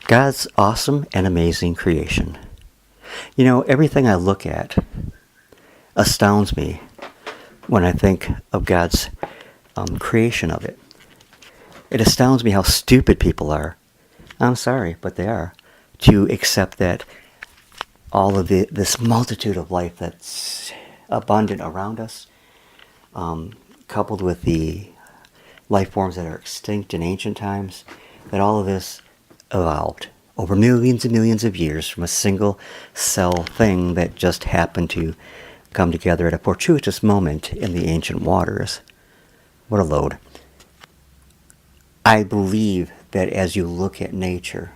God's awesome and amazing creation. You know, everything I look at astounds me when I think of God's creation of it. It astounds me how stupid people are. I'm sorry, but they are. To accept that all of this multitude of life that's abundant around us, coupled with the life forms that are extinct in ancient times, that all of this evolved over millions and millions of years from a single cell thing that just happened to come together at a fortuitous moment in the ancient waters. What a load. I believe that as you look at nature,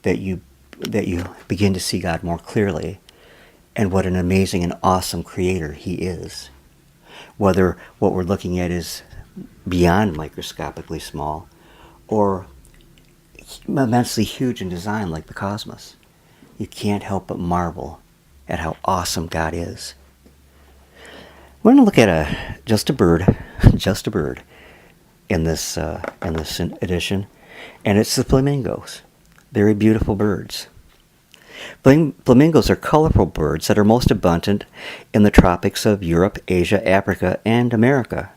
that you begin to see God more clearly and what an amazing and awesome creator he is. Whether what we're looking at is beyond microscopically small or immensely huge in design like the cosmos, you can't help but marvel at how awesome God is. We're going to look at just a bird in this edition, and it's the flamingos. Very beautiful birds. Flamingos are colorful birds that are most abundant in the tropics of Europe, Asia, Africa, and America.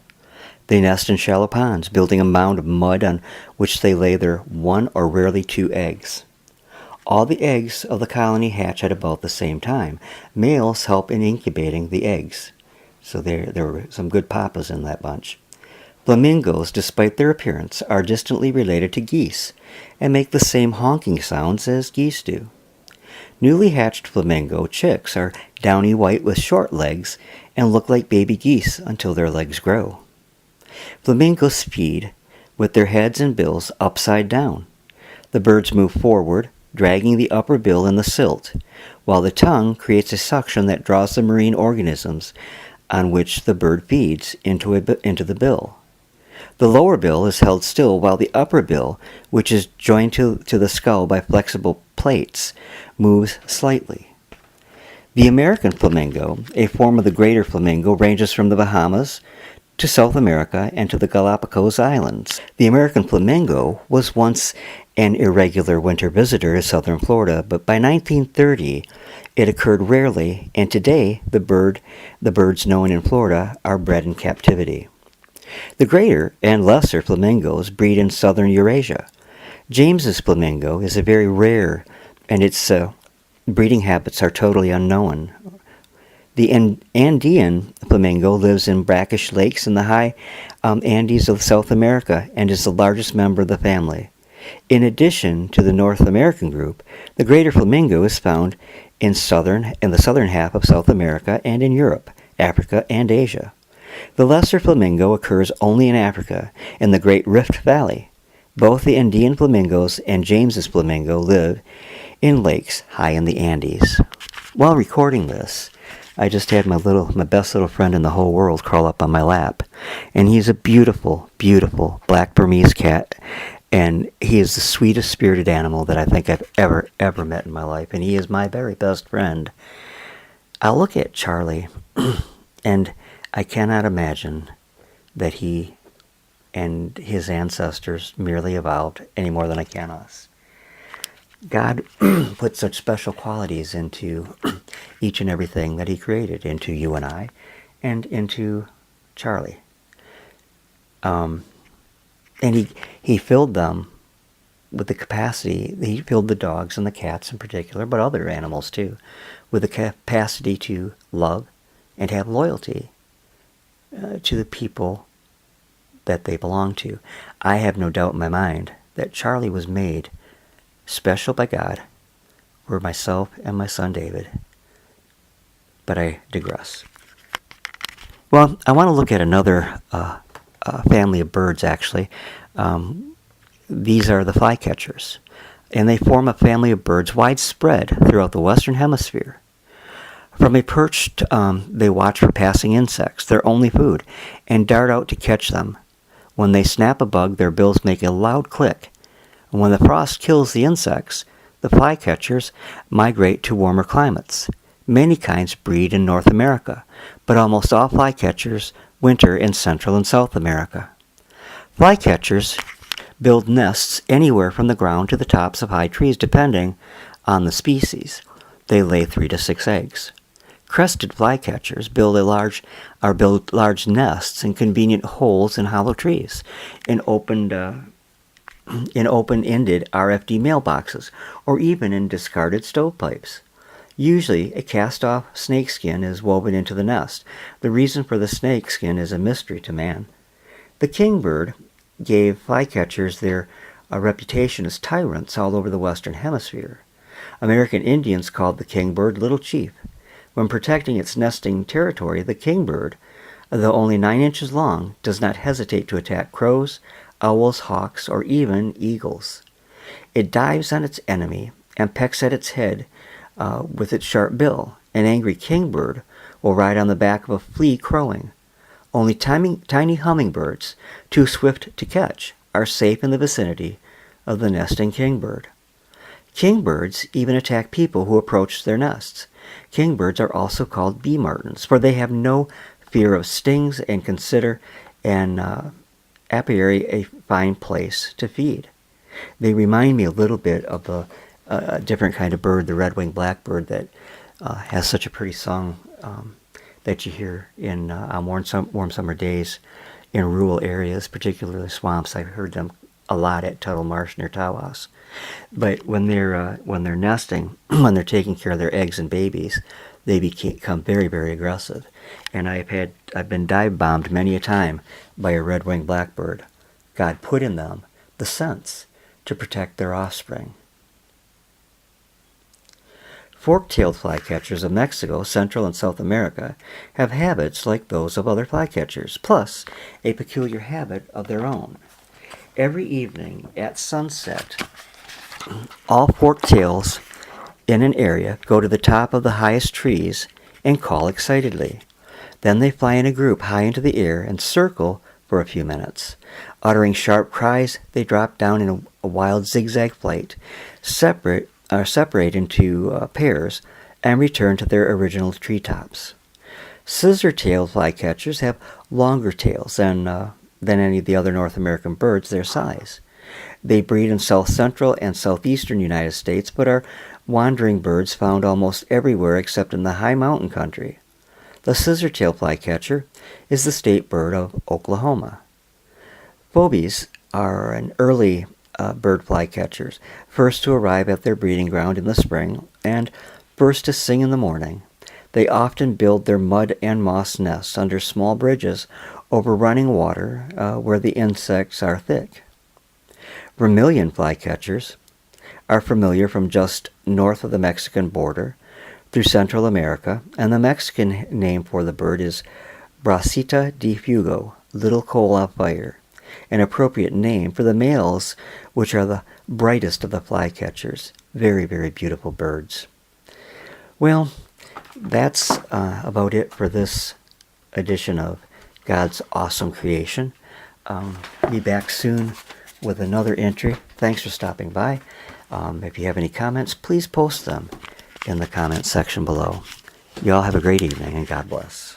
They nest in shallow ponds, building a mound of mud on which they lay their one or rarely two eggs. All the eggs of the colony hatch at about the same time. Males help in incubating the eggs. So there were some good papas in that bunch. Flamingos, despite their appearance, are distantly related to geese and make the same honking sounds as geese do. Newly hatched flamingo chicks are downy white with short legs and look like baby geese until their legs grow. Flamingos feed with their heads and bills upside down. The birds move forward, dragging the upper bill in the silt, while the tongue creates a suction that draws the marine organisms on which the bird feeds into the bill. The lower bill is held still while the upper bill, which is joined to the skull by flexible plates, moves slightly. The American flamingo, a form of the greater flamingo, ranges from the Bahamas to South America and to the Galapagos Islands. The American flamingo was once an irregular winter visitor to southern Florida, but by 1930 it occurred rarely, and today the birds known in Florida are bred in captivity. The greater and lesser flamingos breed in southern Eurasia. James's flamingo is a very rare, and its breeding habits are totally unknown. The Andean flamingo lives in brackish lakes in the high Andes of South America and is the largest member of the family. In addition to the North American group, the greater flamingo is found in the southern half of South America and in Europe, Africa, and Asia. The lesser flamingo occurs only in Africa, in the Great Rift Valley. Both the Andean flamingos and James's flamingo live in lakes high in the Andes. While recording this, I just had my best little friend in the whole world crawl up on my lap, and he's a beautiful, beautiful black Burmese cat, and he is the sweetest spirited animal that I think I've ever met in my life, and he is my very best friend. I'll look at Charlie, and I cannot imagine that he and his ancestors merely evolved any more than I can us. God put such special qualities into each and everything that he created, into you and I, and into Charlie. And he filled them with the capacity, he filled the dogs and the cats in particular, but other animals too, with the capacity to love and have loyalty to the people that they belong to. I have no doubt in my mind that Charlie was made special by God for myself and my son David. But I digress. Well, I want to look at another family of birds, actually. These are the flycatchers, and they form a family of birds widespread throughout the Western Hemisphere. From a perch, they watch for passing insects, their only food, and dart out to catch them. When they snap a bug, their bills make a loud click. And when the frost kills the insects, the flycatchers migrate to warmer climates. Many kinds breed in North America, but almost all flycatchers winter in Central and South America. Flycatchers build nests anywhere from the ground to the tops of high trees, depending on the species. They lay 3 to 6 eggs. Crested flycatchers build large nests in convenient holes in hollow trees, in open-ended RFD mailboxes, or even in discarded stovepipes. Usually, a cast-off snakeskin is woven into the nest. The reason for the snakeskin is a mystery to man. The kingbird gave flycatchers their reputation as tyrants all over the Western Hemisphere. American Indians called the kingbird Little Chief. When protecting its nesting territory, the kingbird, though only 9 inches long, does not hesitate to attack crows, owls, hawks, or even eagles. It dives on its enemy and pecks at its head with its sharp bill. An angry kingbird will ride on the back of a flea crowing. Only tiny hummingbirds, too swift to catch, are safe in the vicinity of the nesting kingbird. Kingbirds even attack people who approach their nests. Kingbirds are also called bee martins, for they have no fear of stings and consider an apiary a fine place to feed. They remind me a little bit of a different kind of bird, the Redwing Blackbird, that has such a pretty song that you hear on warm summer days in rural areas, particularly swamps. I've heard them a lot at Tuttle Marsh near Tawas. But when they're nesting, when they're taking care of their eggs and babies, they become very, very aggressive. And I've been dive bombed many a time by a red-winged blackbird. God put in them the sense to protect their offspring. Fork-tailed flycatchers of Mexico, Central and South America have habits like those of other flycatchers, plus a peculiar habit of their own. Every evening at sunset, all fork-tails in an area go to the top of the highest trees and call excitedly. Then they fly in a group high into the air and circle for a few minutes. Uttering sharp cries, they drop down in a wild zigzag flight, separate into pairs, and return to their original treetops. Scissor-tailed flycatchers have longer tails than any of the other North American birds their size. They breed in South Central and Southeastern United States, but are wandering birds found almost everywhere except in the high mountain country. The scissor-tail flycatcher is the state bird of Oklahoma. Phoebes are an early bird flycatchers, first to arrive at their breeding ground in the spring and first to sing in the morning. They often build their mud and moss nests under small bridges over running water where the insects are thick. Vermilion flycatchers are familiar from just north of the Mexican border through Central America, and the Mexican name for the bird is Bracita de Fuego, little coal on fire, an appropriate name for the males, which are the brightest of the flycatchers. Very, very beautiful birds. Well, that's about it for this edition of God's Awesome Creation. Be back soon with another entry. Thanks for stopping by. If you have any comments, please post them in the comments section below. You all have a great evening, and God bless.